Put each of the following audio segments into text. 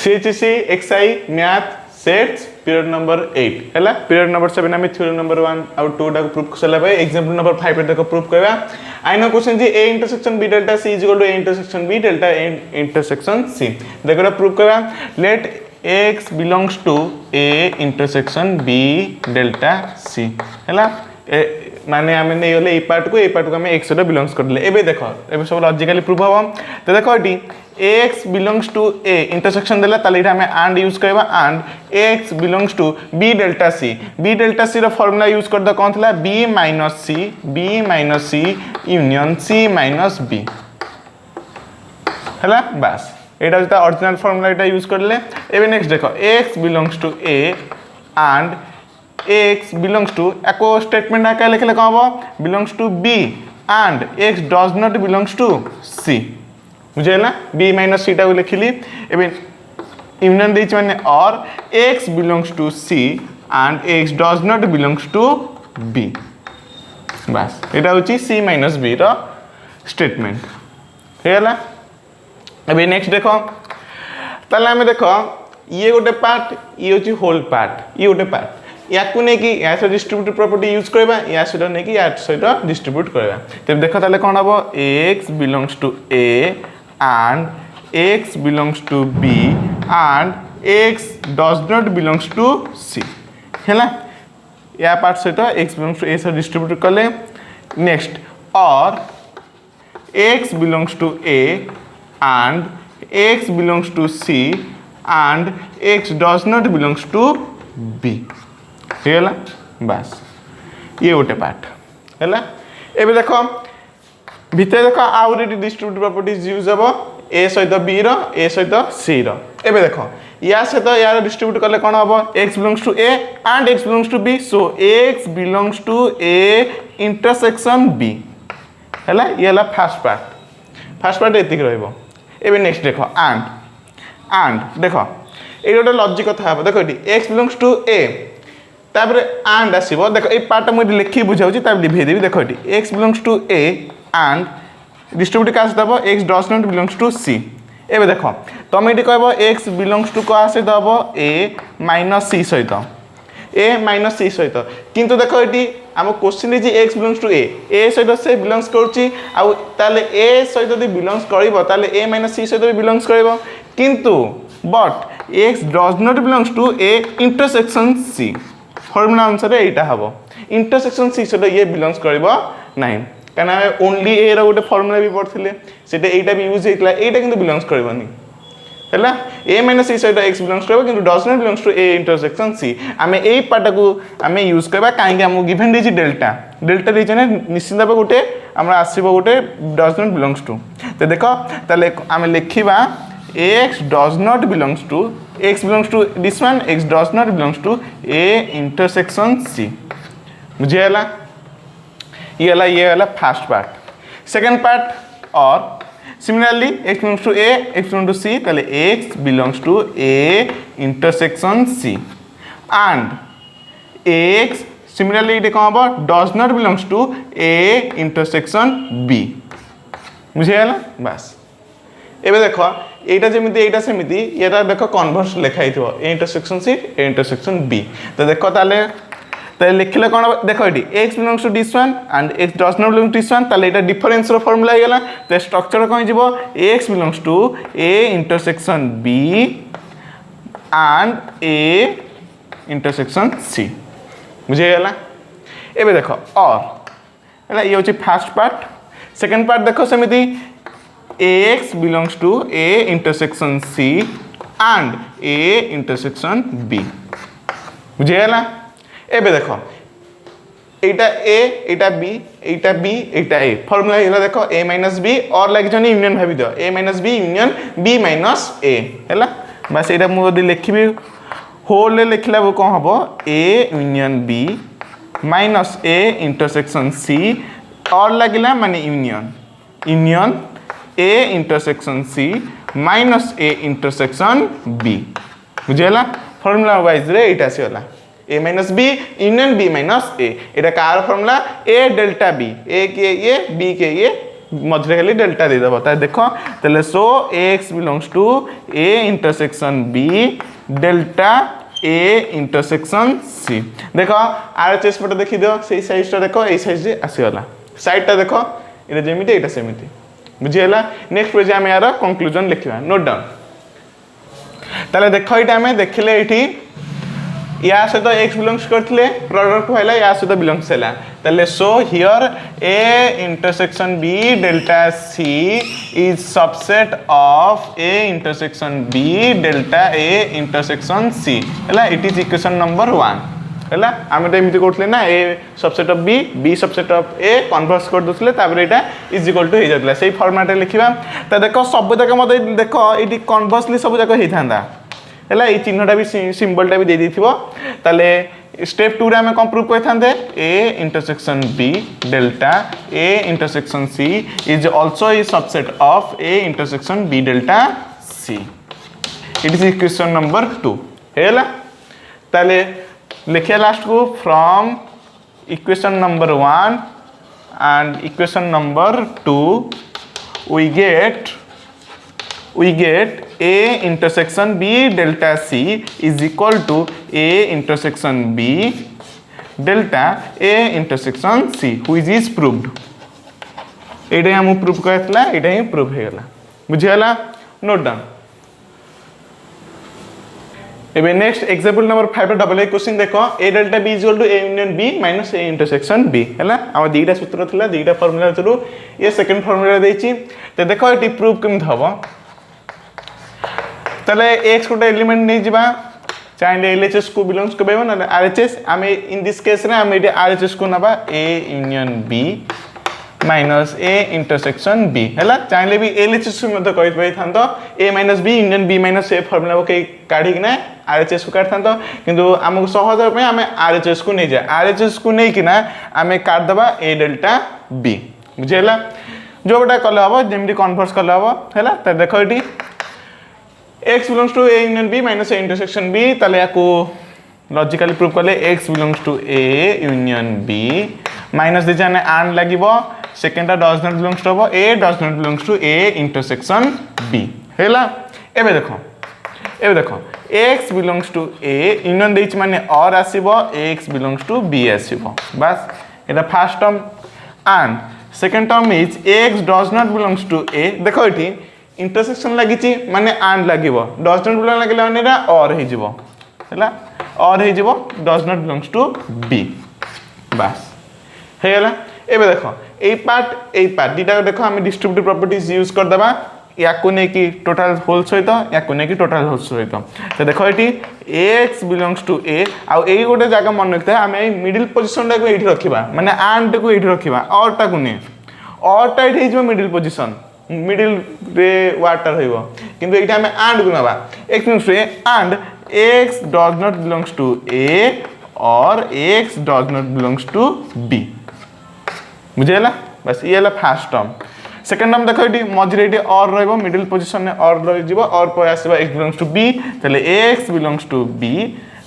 CHC XI math sets period number 8 हैला period number 7 आम theorem number 1 और 2 टा प्रूफ करला भाई एग्जांपल नंबर 5 रे प्रूफ करबा आई नो क्वेश्चन जी A intersection B delta C is equal to A intersection B delta A intersection C देखो प्रूफ करबा let X belongs to A intersection B delta C हैला माने आमे नै होले ए पार्ट को आमे x रे बिलोंग्स करले एबे देखो एबे सब लॉजिकली प्रूफ हो तो देखो एटी x belongs to A intersection देला ताले इटा आमे and यूज करबा and x belongs to B delta C रो फार्मूला यूज कर द कोन थला B C union C B हैला बस एटा जता ओरिजिनल फार्मूला एटा यूज करले एबे नेक्स्ट देखो x belongs to A and x belongs to echo statement आके लिखले का हो belongs to B and x does not belongs to C बुझे ना B - C टा को लिखली एबे यूनियन देछ माने और x belongs to C and x does not belongs to B बस एटा होची C - B रो स्टेटमेंट हेला एबे नेक्स्ट देखो ताले हमें देखो ये गोटे पार्ट ये होची होल पार्ट ये गोटे पार्ट याकू ने कि या से डिस्ट्रीब्यूटिव प्रॉपर्टी यूज करबा या से ने कि या से डिस्ट्रीब्यूट करबा तब देखो ताले कोन हबो x belongs to A and x belongs to B and x does not belongs to C हैला या पार्ट से x belongs to A से डिस्ट्रीब्यूट करले नेक्स्ट और x belongs to A and x belongs to C and x does not belongs to B हैला बस ये गोटे पार्ट हैला एबे देखो भितर देखो आउरेडी डिस्ट्रीब्यूटिव प्रॉपर्टीज यूज हबो A सहित B रो A सहित C रो एबे देखो या सहित यार डिस्ट्रीब्यूट करले कोन हबो x belongs to A and x belongs to B so x belongs to A intersection B हैला ये ला फर्स्ट पार्ट एतिक रहइबो एबे नेक्स्ट देखो and देखो ए गोटे लॉजिक कथा हबो देखो एटी x belongs to A तापर and आसीबो देखो ए पार्ट मु लिखि बुझाउची तापर लिभे देबी देखो एटी x belongs to A and distribute कास दबो x does not belongs to C एबे देखो तमे एटी कहबो x belongs to को आसे दबो A - C सहित A - C सहित किंतु देखो एटी हम question J x belongs to A सहित से बिलोंग्स करची आ ताले A सहित दि बिलोंग्स करिवो ताले A - C सहित भी बिलोंग्स करिवो किंतु but x does not belongs to A intersection C formula अनुसार एटा हबो इंटरसेक्शन C से ये बिलोंग्स करबो नाही काना ओनली ए रो गोटे फॉर्मूला भी पढ़थिले सेटा एटा भी यूज हेतला एटा किंतु बिलोंग्स करबोनी हैला A - C से x बिलोंग्स करबो किंतु does not belongs to A intersection C हमें एई पार्ट को हमें यूज करबा काहे हम गिवन दिछि डेल्टा रीजन निश्चित भाबे गोटे हमरा आसीबो गोटे डज नॉट बिलोंग्स टू तो देखो ताले हमें लिखिबा x does not belongs to x belongs to this one x does not belongs to A intersection C मुझे हला ये वाला फर्स्ट पार्ट सेकंड पार्ट और similarly x belongs to A x belongs to C ताले x belongs to A intersection C and x similarly इटे कौन हबो does not belongs to A intersection B मुझे हला बस एबे देखो एटा जेमिति एटा सेमिति एटा देखो converse लिखाइथिबो A intersection C A intersection B तो देखो ताले लिखले कोन देखो एटी x belongs to this one and x does not belong to this one ताले एटा डिफरेंस रो फार्मूला हे गेला तो स्ट्रक्चर कोन जिवो x belongs to A intersection B and A intersection C मुझे गेला एबे देखो और हैला ये होची फर्स्ट पार्ट सेकंड पार्ट देखो सेमिति x belongs to A intersection C and A intersection B बुझे गला एबे देखो एटा A Etah B Etah B Etah A formula हेला देखो A - B और लाइक जनी यूनियन भाबी दो A - B union B - A हैला बस एटा मु जदी लिखिबी होल लिखला वो कोन हबो A union B - A intersection C और लागिला माने union A intersection C minus A intersection B बुझेला फार्मूला वाइज रे एटा से होला A minus B union B minus A Etah car formula A delta B A के ये B के ये मझे खाली डेल्टा देदेव देख तेल so x belongs to A intersection B delta A intersection C देख आरएचएस पटे देखी दियो से साइजटा देख ए साइज आसीगला साइडटा देख ये जमीती यहाँ सेमती बुझीगला नेक्स्ट पेज आम यार कंक्लूजन लिखा नोट डाउन ताले देख ये आम देखिले ये या सहित एक्स बिलोंग्स करते प्रोडक्ट होगा या सहित बिलोंग्स है ताले so here A intersection B delta C is subset of A intersection B delta A intersection C है इट इज इक्वेशन नंबर 1 है आम तो एमती करते ना A subset of B B subset of A converse कर दूसरे यहाँ इज इक्वल टू हो जाता से फर्माट लिखा तो देख सब जाक मत देख ये कन्वर्सली सब जाक होता है ये चिन्हटा भी सिंबलटा भी दे देथिबो ताले स्टेप 2 रे हमें कौन प्रूव करथांते A intersection B delta A intersection C is also a subset of A intersection B delta C it is equation number 2 हैला ताले लिखिया लास्ट को from equation number 1 and equation number 2 we get A intersection B delta C is equal to A intersection B delta A intersection C which is proved एटा हम proof करथला एटा ही proof हे गला बुझियाला note down एबे next example number 5 double A question देखो A delta B is equal to A union B minus A intersection B हैला हम दीटा सूत्र थला दीटा formula through ये second formula देछि ते देखो एटी प्रूफ केम हबो तले x कोटा एलिमेंट नहीं जिबा चाहे LHS को बिलोंग्स करबो ना RHS आमे इन दिस केस रे आमे RHS को नबा A union B minus A intersection B हैला चाहे भी LHS को मत कहि पाई थांतो A minus B union B minus A formula को काढी कि ना RHS को काढ थांतो किंतु हमको सहज पे आमे RHS को नहीं जाय RHS को नहीं कि ना आमे काट दबा A डेल्टा B बुझेला जोटा कले हबो जेमडी कन्वर्स कले हबो हैला त देखो एटी x belongs to A union B minus A intersection B ताले याको लॉजिकली प्रूव करले x belongs to A union B minus दे जाने and लागिबो second does not belongs to A does not belongs to A intersection B हैला एबे देखो x belongs to A union देच माने और आसीबो x belongs to B आसीबो बस एटा first term and second term is x does not belongs to A देखो एठी intersection लगी माने एंड लगिवो डज नॉट बिलोंग लगिला माने और हे जिवो हैला और हे जिवो does not belongs to B बस हैला एबे देखो ए पार्ट दीटा देखो हम डिस्ट्रीब्यूटिव प्रॉपर्टीज यूज कर दबा याको ने की टोटल होल सहित याको ने की टोटल होल सहित तो देखो एटी x बिलोंग्स टू a आ ए गोटे जगह मन रखता हम मिडिल पोजीशन टा को एठी रखिबा माने एंड को एठी रखिबा और टा को ने और टा एठी जिवो मिडिल पोजीशन मिडिल रे वाटर होइबो किंतु एटा हमें एंड गुनाबा x belongs to a and x does not belongs to a और x does not belongs to b बुझेला बस ये वाला फर्स्ट टर्म सेकंड टर्म देखो एटी मझरे एटी और रहइबो मिडिल पोजीशन में और रहि जिवो और पर आसीबा x belongs to b तले x belongs to b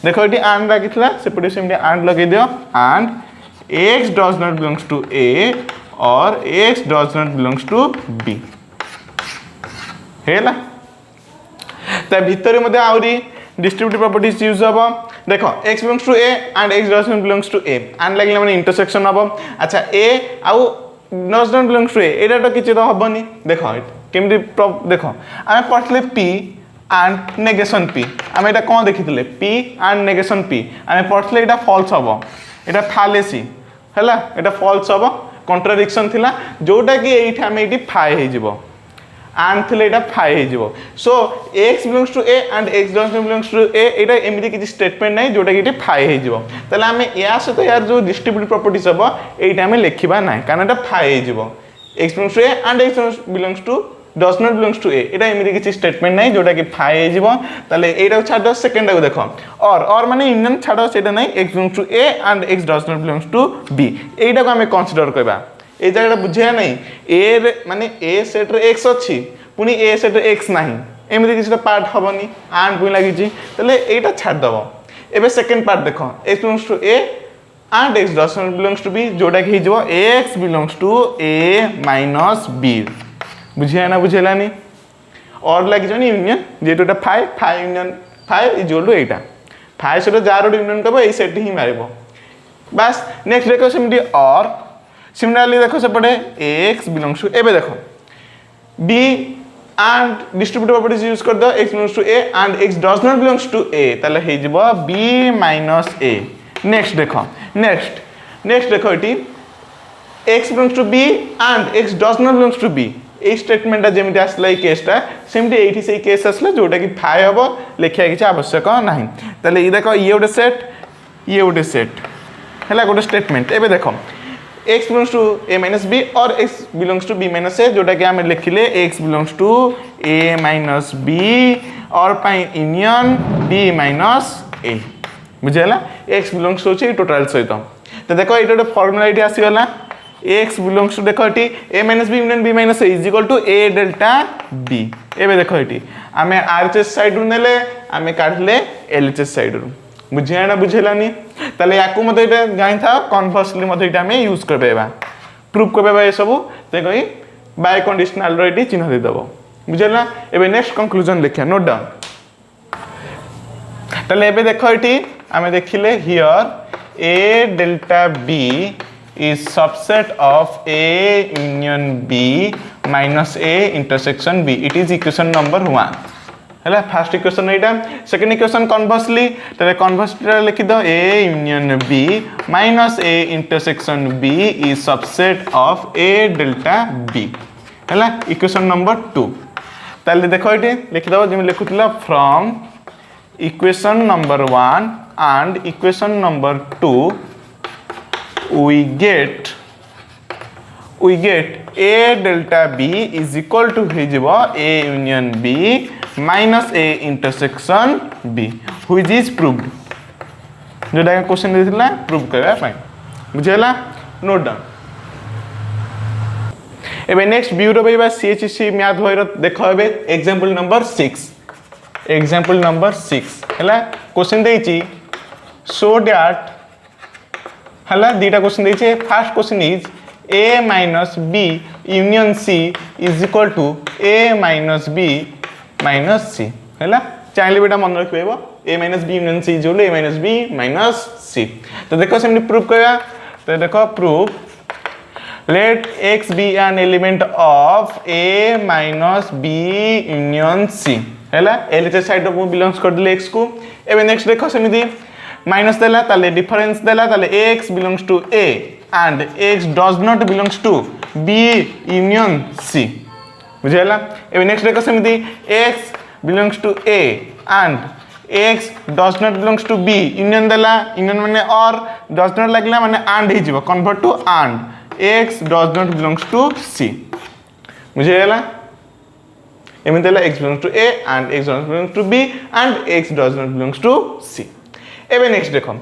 देखो एटी एंड लागितला सेपरेट सेम एंड लगे दियो and x does not belongs to a और x does not belongs to b हैला त भीतर मध्ये आउरी डिस्ट्रीब्यूटिव प्रॉपर्टीज यूज हबो देखो x belongs to a and x does not belongs to a and लागले माने इंटरसेक्शन हबो अच्छा a आउ does not belongs to a एटा तो किछि तो हबनी देखो केमदी देखो आमे पढले p and negation p आमे एटा कोन देखितले p and negation p आमे पढले एटा फॉल्स हबो एटा फालेसी हैला एटा फॉल्स हबो कॉन्ट्राडिक्शन थिला जोटा कि एठी हमें एठी फाइ हे जिवो and थिले एटा फाइ हे जिवो सो x belongs to a and x does not belongs to a एटा एमिति किछि स्टेटमेंट नै जोटा कि एठी फाइ हे जिवो तले हमें या से तो यार जो डिस्ट्रीब्यूटिव प्रॉपर्टीज हबो एठी हमें लिखिबा नै कारण एटा फाइ हे जिवो x belongs to a and x belongs to does not belongs to a एटा एमिति किछि स्टेटमेंट नै जोटा कि फाइ हे जिवो तले एटा छाडो सेकंड को देखो और माने इंडियन छाडो सेटा नै x belongs to a and x does not belongs to b एटा को हमें कंसीडर करबा ए जगह बुझिया नहीं ए माने ए सेट रे x अछि पुनी ए सेट रे x नाही एमिति किछटा पार्ट हबनी एंड पुनी लागि छि तले एटा छाड दबो एबे सेकंड पार्ट देखो x belongs to a and x does not belongs to b जोटा कि हो x belongs to a minus b बुझिया ना बुझेलानी और लग जानी यूनियन जेटोटा 5 यूनियन 5 इज इक्वल टू एटा 5 से जार यूनियन करबो ए सेट ही मारिबो बस नेक्स्ट देखो सिमिलरली और सिमिलरली देखो सेपटे x belongs to एबे देखो b and distributive properties use कर दो x belongs to a and x does not belongs to a ताले हे जबो b minus a नेक्स्ट देखो इटी x belongs to b and x does not belongs to b ए statement जेमिति आसला ए केसटा सेमति एठी से केस आसला जोटा कि फाइ हबो लेखिया किछ आवश्यक नाही ताले ई देखो ये गोटे सेट हला गोटे स्टेटमेंट एबे देखो x belongs to a minus b और x belongs to b minus a जोटा कि हम लिखिले x belongs to a minus b और पाई यूनियन b minus a बुझेला x belongs to छि टोटल सहित तो देखो एटा गोटे फार्मूला एठी आसी गला x belongs to देखो एठी a minus b union b minus a is equal to a delta b एबे देखो एठी आमे RHS साइड रु नेले आमे काढले LHS साइड रु बुझिया ना बुझेलानी ताले याकू मते एटा जानि था कन्वर्सली मते एटा आमे यूज करबेबा प्रूफ करबेबा ए सब ते कहि बाय कंडीशनल रो एटी चिन्ह दे दबो बुझेला एबे नेक्स्ट कंक्लूजन लिखिया नोट डाउन ताले एबे देखो एटी आमे देखिले here a delta b is subset of a union b minus a intersection b it is equation number 1 हला फर्स्ट इक्वेशन एटा सेकंड इक्वेशन कन्वर्सली तले कन्वर्सली लिखि दो a union b minus a intersection b is subset of a delta b हला equation number 2 तले देखो एटी लिखि दो जेम लिखुतला from equation number 1 and equation number 2 we get a delta b is equal to हिजबो a union b minus a intersection b which is proved जोटा question देथिला prove करबा पाई बुझेला नोट डाउन एबे नेक्स्ट ब्यूरो बइबा CHC मैथ होइरो देखो एबे example number 6 हला question देछि so that हला दीटा क्वेश्चन देछि first question is a minus b union c is equal to a minus b minus c हला चाइले बेटा मन रखबेबो a minus b union c Jolle a minus b minus c तो देखो सेमनी proof करबा तो देखो proof let x be an element of a minus b union c हला LHS side को बिलोंग्स कर दिले x को एबे नेक्स्ट देखो सेमनी माइनस देला ताले डिफरेंस देला ताले x belongs to a and x does not belongs to b union c बुझेला एबे नेक्स्ट देखो सेमती x belongs to a and x does not belongs to b union देला union माने और does not लागला माने and हे जिवो convert to and x does not belongs to c बुझेला एमे देला x belongs to a and x does not belongs to b and x does not belongs to c एबे नेक्स्ट देखो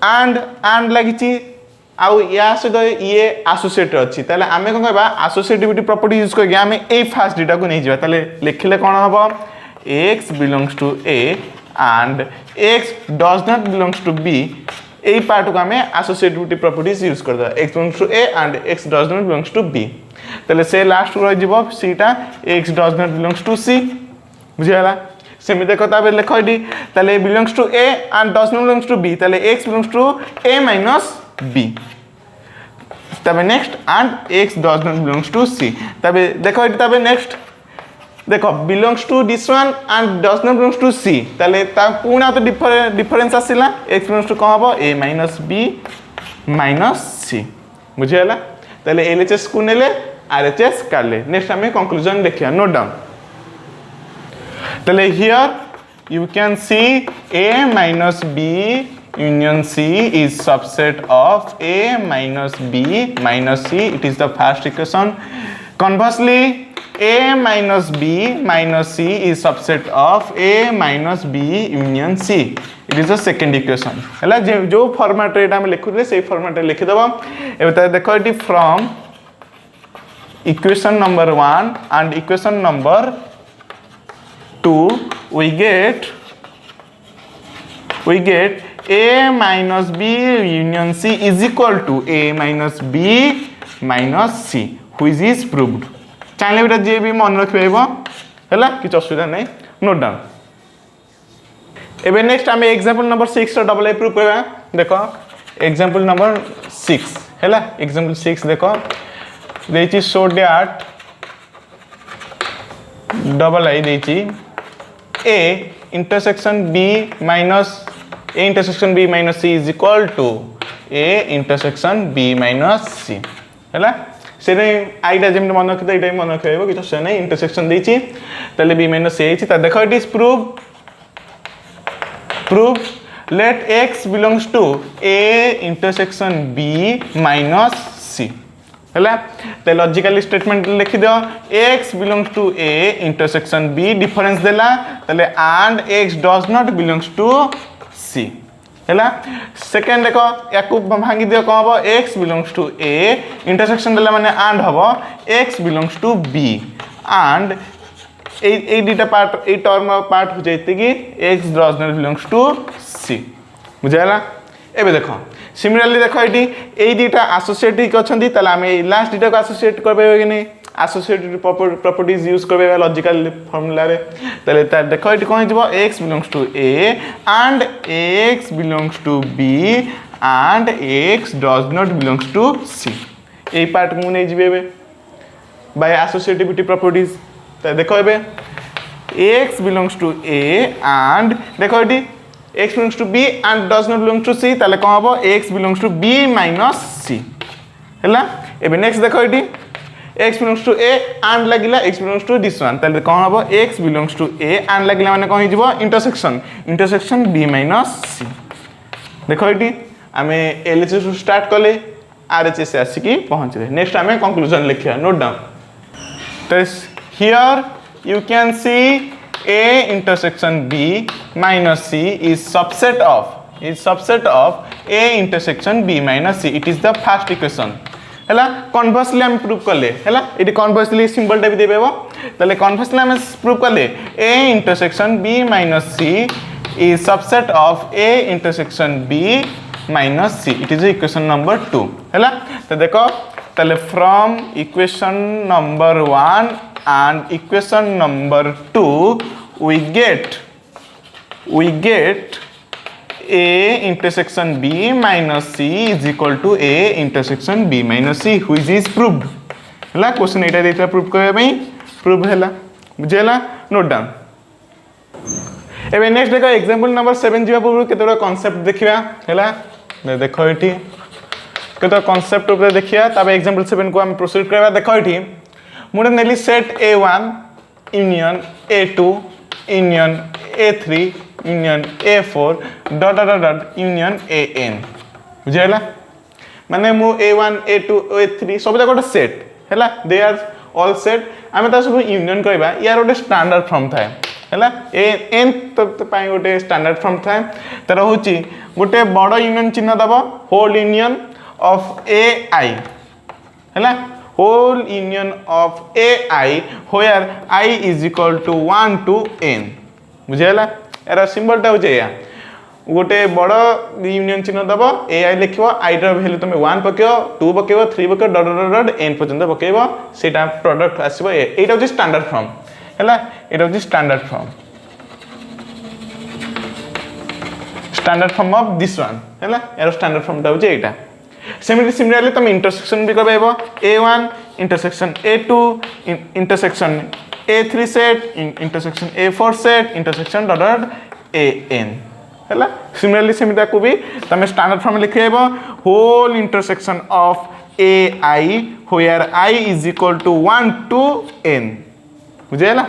and लागिची आउ या सहित ये एसोसिएट अछि ताले आमे कोन कहबा एसोसिएटिविटी प्रॉपर्टी यूज करके आमे ए फर्स्ट डेटा को नै जिबा ताले लिखले कोन हबो x belongs to a and x does not belongs to b A part को आमे एसोसिएटिविटी प्रॉपर्टीज यूज कर the x belongs to a and x does not belongs to b ताले से लास्ट रह जिवो सीटा x does not belongs to c बुझियाला सेमी देखो ताबे लिखो डी ताले belongs to a and does not belongs to b ताले x belongs to a minus b ताबे next and x does not belongs to c ताबे देखो डी ताबे नेक्स्ट देखो belongs to this one and does not belongs to c ताले ता पुना तो difference आसिला x belongs to कौन हबो a minus b minus c बुझियाला ताले LHS को नेले RHS काले नेक्स्ट हमें कंक्लूजन देखिया नोट डाउन ताले here you can see a minus b union c is subset of a minus b minus c it is the first equation conversely a minus b minus c is subset of a minus b union c it is the second equation हला जो format रे हम लिखुले से format रे लिखि दबो एबे त देखो इटी from equation number 1 and equation number 2 we get A minus B union C is equal to A minus B minus C which is proved. चाहिए बेटा जे भी मन रखिबो हैला किछ असुविधा नै नोट डाउन. एबे नेक्स्ट आमे एग्जांपल नंबर 6 रो डबल ए प्रूव करबा. देखो एग्जांपल नंबर 6 हैला एग्जांपल 6 देखो देछि शो दैट डबल आई देछि A intersection B minus A intersection B minus C is equal to A intersection B minus C हैला से आईटा जेम मन रखित एटा मन रखिबो कि से नै इंटरसेक्शन देछि तले B minus C अछि त देखो it is prove let x belongs to A intersection B minus C हैला त लॉजिकल स्टेटमेंट लिखि दियो x belongs to A intersection B difference देला तले and x does not belongs to C हैला सेकंड देखो याकू भांगी दियो कोन हबो x belongs to A intersection देला माने and हबो x belongs to B and A डीटा part a term part हो जैते कि x does not belongs to C बुझाला. एबे देखो सिमिलरली देखो एटी ए डीटा एसोसिएटिव अछंती तले हम ए लास्ट डीटा को एसोसिएट करबे कि नै एसोसिएटेड प्रॉपर्टीज यूज करबे लॉजिकल फार्मूला रे तले त देखो एटी कोन हिजबो x belongs to A and x belongs to B and x does not belongs to C A part मु नै जिबे बाय एसोसिएटिविटी प्रॉपर्टीज त देखो एबे x belongs to A and देखो एटी x belongs to B and does not belong to C ताले कोन हबो x belongs to B minus C हैला. एबे नेक्स्ट देखो एटी x belongs to A and लागिला x belongs to this one ताले कोन हबो x belongs to A and लागिला माने कोन हिजबो इंटरसेक्शन B minus C. देखो एटी आमे LHS टू स्टार्ट करले RHS आसी की पहुंचले. नेक्स्ट आमे कंक्लूजन लिखिया नोट डाउन. तो here you can see A intersection B minus C is subset of A intersection B minus C. It is the first equation. हैला conversely हम prove करले हैला एटी कन्वर्सली सिंबल टा भी देबेबो तले कन्वर्सली हम प्रूव करले A intersection B minus C is subset of A intersection B minus C. It is equation number 2 हैला. तो देखो तले from equation number 1 and equation number 2 we get A intersection B minus C is equal to A intersection B minus C which is proved हैला. Question एटा देता prove करबे पई prove हैला बुझेला नोट डाउन. एबे नेक्स्ट देखो एग्जांपल नंबर 7 जिवा पूर्व केतोरा कांसेप्ट देखिया हैला. देखो एठी केतो कांसेप्ट ऊपर देखिया तबे एग्जांपल 7 को हम प्रोसीड करबा. देखो एठी मुरे नेली set A1 union A2 union A3 union A4 dot dot dot union AN बुझाइला माने मु A1 A2 A3 सब जाक गोटे सेट हैला दे आर ऑल सेट आमे ता सब यूनियन करबा यार गोटे स्टैंडर्ड फॉर्म थाए हैला n तो पाई गोटे स्टैंडर्ड फॉर्म थाए तर होची गोटे बड़ यूनियन चिन्ह दबो होल यूनियन ऑफ AI हैला whole union of AI where I is equal to 1 to n बुझेला एरा सिंबल टा हो जाया गोटे बड़ यूनियन चिन्ह दबो AI लिखिबो I रा वैल्यू तुमे 1 पकेओ 2 पकेओ 3 पकेओ डॉट डॉट डॉट n पर्यंत पकेइबो सेटा प्रोडक्ट आसीबो एटा हो स्टैंडर्ड फॉर्म हैला एटा हो standard form of this one हैला एरा स्टैंडर्ड फॉर्म टा हो एटा. Similarly तुम इंटरसेक्शन भी करबेबो A1 intersection A2 intersection A3 सेट intersection A4 set intersection dot dot AN हैला. सिमिलरली सेमिता को भी तुम स्टैंडर्ड फॉर्म लिखेबो whole intersection of AI where I is equal to 1 to n बुझेला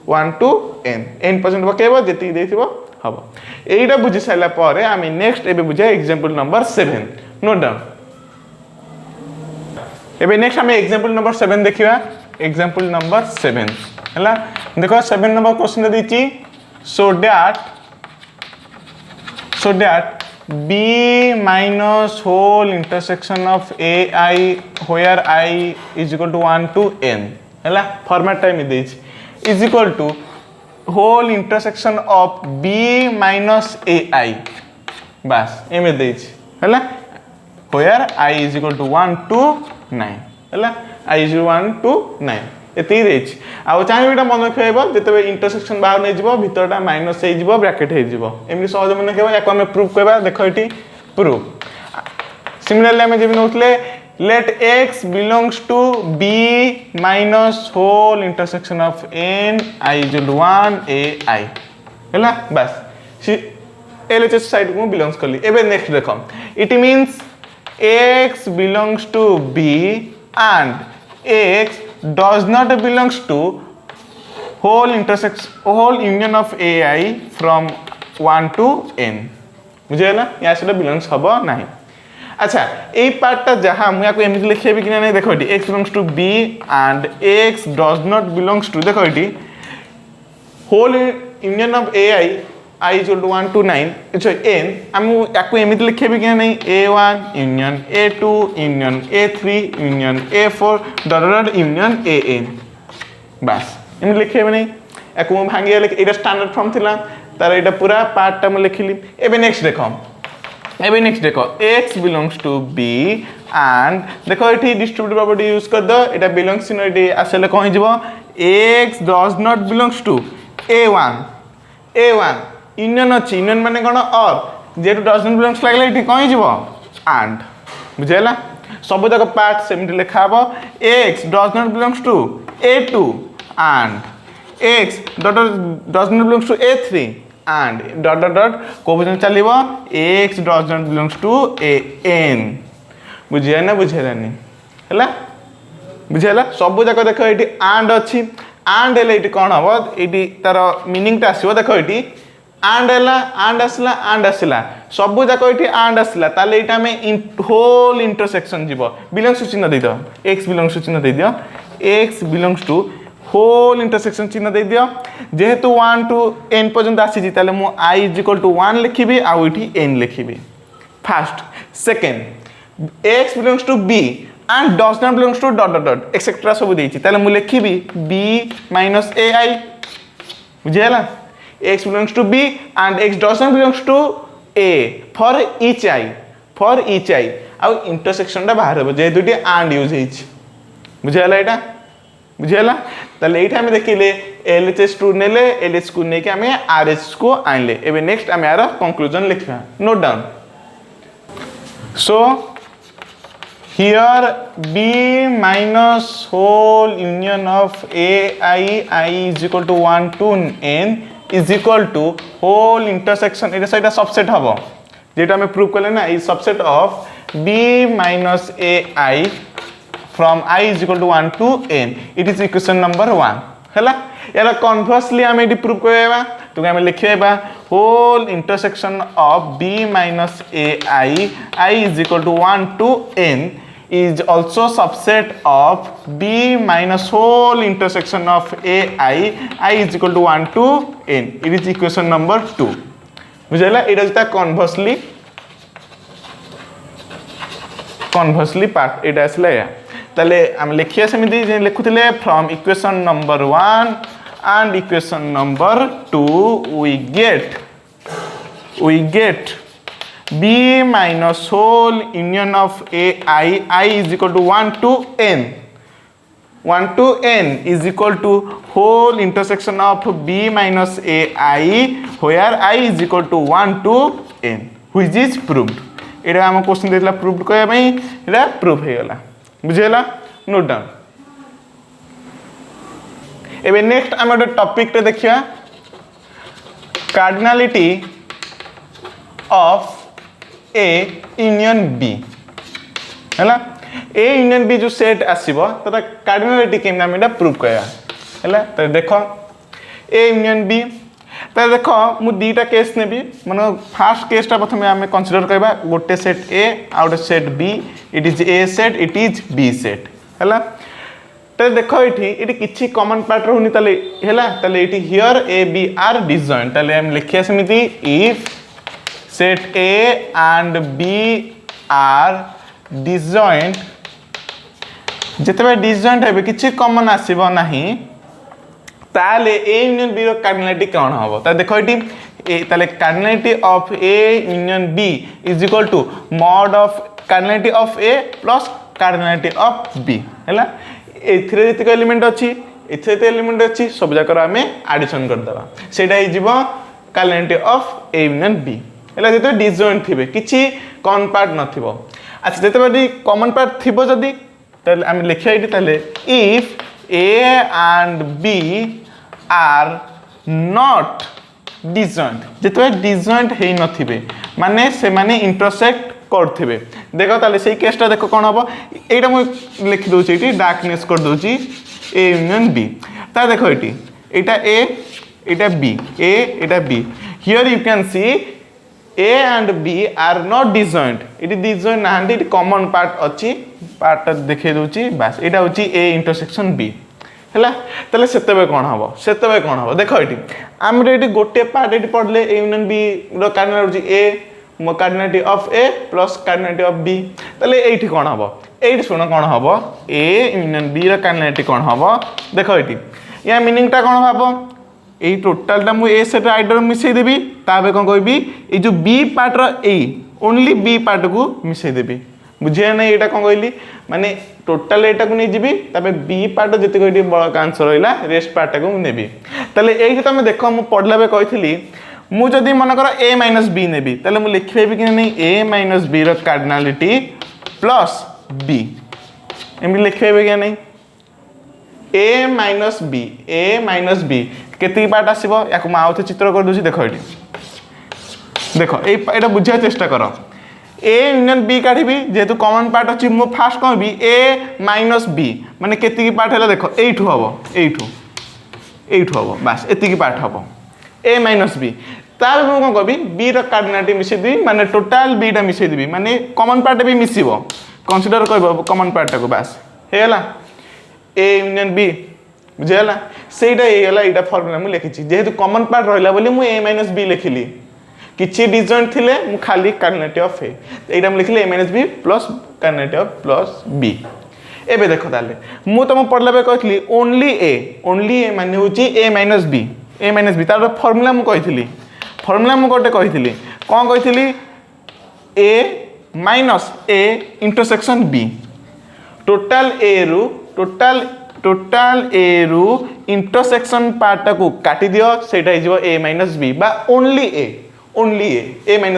1 to n पर्यंत पकेबो जेति देथिबो हबो. एइटा बुझि साइला पारे आमी नेक्स्ट एबे बुझा एग्जांपल नंबर 7 नोट डाउन. एबे नेक्स्ट हमें एग्जांपल नंबर 7 देखिबा. एग्जांपल नंबर 7 हैला देखो 7 नंबर क्वेश्चन देछि so that B minus whole intersection of AI where I is equal to 1 to n हैला फॉर्मेट टाइम देछि is equal to whole intersection of B minus AI बास एमे देछि हैला where I is equal to 1 to 9 हैला I is 1 to 9 एती देछि आ चाहि एटा मन रखिबो जतबे इंटरसेक्शन बाहर नै जिवो भीतरटा माइनस हे जिवो ब्रैकेट हे जिवो एमि सहज मन रखिबो याको हमें प्रूफ करबा देखो एटी प्रूफ सिमिलरली हमें जेबि नोतले let x belongs to b minus whole intersection of n I is equal to 1 a I हैला बस LHS साइड को बिलोंग्स करली एबे नेक्स्ट देखो it means x belongs to b and x does not belongs to whole union of ai from 1 to n बुझे ना या से बिलोंग्स हबो नाही अच्छा ए पार्टटा जहां मु याको एमि लिखेबी कि नै देखो एटी x belongs to b and x does not belongs to देखो eighty whole union of ai I is equal to 1 to 9 so n हम याको एमि लिखेबी कि नै a1 union a2 union a3 union a4 dot union an बस एमि लिखेबी नै याको मु भांगी एटा स्टैंडर्ड फॉर्म थिला तार एटा पूरा पार्टटा मु लिखिली एबे नेक्स्ट देखो x belongs to b and देखो एठी डिस्ट्रीब्यूटिव प्रॉपर्टी यूज कर दो एटा बिलोंग्स इन एटी आसेले कोन हिजबो x does not belongs to a1 union अछि यूनियन माने कोन और जेटू does not belongs लागले एठी कोन हिजबो and बुझेला सब तक पार्ट सेमटी लिखा हबो x does not belongs to a2 and x does not belongs to a3 and dot कोपजन चलिबो x does not belongs to an बुझिया ना बुझेलानी हैला बुझेला सब जाक देखो एटी and अछि and एले एटी कोन हबो एटी तार मीनिंग ता आसीबो देखो एटी and एला and आसला सब जाक एटी and आसला ताले एटा में होल इंटरसेक्शन जीवो बिलोंग्स टू चिन्ह दे दियो x बिलोंग्स टू चिन्ह दे दियो x बिलोंग्स टू होल इंटरसेक्शन चिन्ह दे दियो जेहेतु 1 टू n पर्यंत आसी ताले मु I is equal to 1 लिखिबी आ ओठी n लिखिबी first second x belongs to b and does not belongs to dot etc सब देछि ताले मु लिखिबी b minus ai बुझियाला x belongs to b and x does not belongs to a for each i आ intersection दा बाहर हो जे दुटी and यूज हिच बुझियाला एटा बुझेला ताले एठा हम देखिले LHS टू नेले LH को नेके हम RH को आनले एबे नेक्स्ट हम यार कंक्लूजन लिखबा note down so here B minus whole union of ai is equal to 1 to n is equal to whole intersection एटा साइडा सबसेट हबो जेटा हम प्रूव करले ना ई subset of B minus ai from I is equal to 1 to n it is equation number 1 हैला याला conversely हम eighty prove करबा तो हम लिखबा whole intersection of b minus ai is equal to 1 to n is also subset of b minus whole intersection of ai is equal to 1 to n it is equation number 2 बुझला एटा जता conversely part एटा असला या ताले हम लिखिया समिति जे लिखुतिले from equation number 1 and equation number 2 we get b minus whole union of ai is equal to 1 to n is equal to whole intersection of b minus ai where I is equal to 1 to n which is proved एटा हम question देतला prove करबा पई एटा proof हे गेला बुझेला note down एबे next हम एटा topic टे देखिया cardinality of A union B हैला ए यूनियन बी जो सेट आसीबो तता कार्डिनलिटी केम हम एटा प्रूव करया हैला त देखो ए यूनियन बी त देखो मु दीटा केस नेबी माने फर्स्ट केस ता प्रथमे हम कंसीडर करबा गोटे सेट ए आ गोटे set B it is A set it is B set हैला त देखो एठी किछि कॉमन पार्ट रहउनी तले हैला तले एठी here A B are disjoint तले हम लिखिया समिति if set A and B are disjoint जेतबे डिसजॉइंट हेबे किछि कॉमन आसीबो नाही ताले ए यूनियन बी रो कार्डिनलिटी कौन हम ता देखो ये ताले cardinality of A union B is equal to mod of cardinality of A plus cardinality of B हैला एथिरे जतिक एलिमेंट अछि एथिरे एलिमेंट अछि सब जाकर आमे एडिशन कर देबा सेटा हि जीवो cardinality of A union B हैला जते डिसजॉइंट थिबे किछि कॉमन पार्ट नथिबो अच्छा जते बडी कॉमन पार्ट थिबो जदी ताले आमे लिखिया इति ताले if A and B are not disjoint जेतबे डिसजॉइंट हेई नथिबे माने से माने इंटरसेक्ट करथिबे देखो ताले सेही केसटा देखो कोन हबो एटा मु लिखि दोछि इति डार्कनेस कर दोछि A यूनियन B ता देखो इति एटा A Etah B A Etah B here you can see A and B are not disjoint इति डिसजॉइंट नाहंती इति कॉमन पार्ट अछि पार्ट देखे दोछि बस एटा होछि A इंटरसेक्शन B हैला तले सेतबे कोन हबो देखो इति हमरे इति गोटे पार्ट इति पढले A यूनियन B रो कार्डिनल होछि A मो cardinality of A plus cardinality of B तले एठी कोन हबो एठी सुनो कोन हबो A यूनियन B रो कार्डिनलिटी कोन हबो देखो इति या मीनिंग टा कोन हबो ए टोटल टा मु ए सेट आइडर मिसै देबी ताबे कोन कहबी ए जो B part row A only B part को मिसै देबी बुझिया नै एटा कोन कहली माने टोटल एटा को नै जिबी ताबे बी पार्ट जति कोइटी बड़ आंसर होइला रेस्ट पार्ट को नेबी तले एही तमे देखो मु पढला बे कहितली मु जदी मन कर a - b नेबी तले मु लिखबे कि नै a - b रो कार्डिनलिटी प्लस b एमि लिखबे कि नै a - b केती पार्ट आसीबो याको माउथ चित्र कर दोछि देखो एटी देखो एटा बुझिया चेष्टा करो a यूनियन b काढिबी जेतु कॉमन पार्ट अछि मु फास्ट कहबी a - b माने केती की पार्ट हैला देखो एठु हबो बस एती की पार्ट हबो a - b तार मु कोन कहबी b रो कार्डिनलिटी मिसै दी माने टोटल b टा मिसै दिबी माने कॉमन पार्ट भी मिसिबो कंसीडर करबो कॉमन पार्ट को बस हेला a यूनियन b बुझेला सेटा हेला एटा फार्मूला मु लिखिछि जेहेतु कॉमन पार्ट रहला बोली मु a - b लिखिली किछि डिसजॉइंट थिले मु खाली कार्डिनलिटी ऑफ a एटा मु लिखिले a - b plus cardinality of plus b एबे देखो ताले मु तम पढला बे कहथली ओनली a माने होची a - b तार फार्मूला मु कहिथली फार्मूला मु कोटे कहिथली कोन कहिथली a - a intersection b total a रु इंटरसेक्शन पार्ट को काटी दियो सेटा हि जिवो a - b बा ओनली a a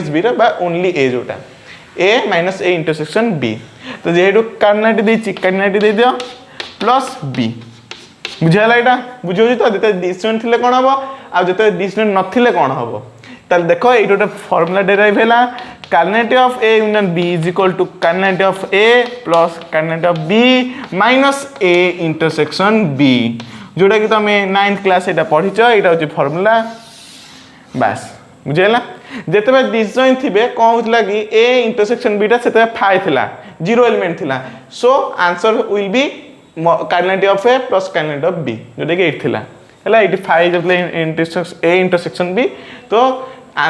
- b रो बा ओनली a जोटा a - a इंटरसेक्शन b तो जेहेतु कार्डिनलिटी देछि कार्डिनलिटी दे दियो प्लस b बुझाला एटा बुझोजी तो जते डिसजॉइंट थिले कोन हबो आ जते डिसजॉइंट नथिले कोन हबो ताल देखो एटा फार्मूला डेराइव हैला cardinality of a union b is equal to cardinality of a plus cardinality of b minus a intersection b जोटा कि तमे 9th क्लास एटा पढिचो एटा होची फार्मूला बस बुझेला जेतबे डिसजॉइंट थिबे कोन होतला कि a इंटरसेक्शन b ता सेतबे 5 थिला 0 एलिमेंट थिला so answer will be cardinality of a plus cardinality of b जोटा कि 8 थिला हैला 85 जतले a इंटरसेक्शन b तो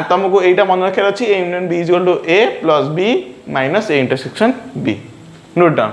तुमको एटा मन रखे अछि a union b is equal to a plus b minus a intersection b note down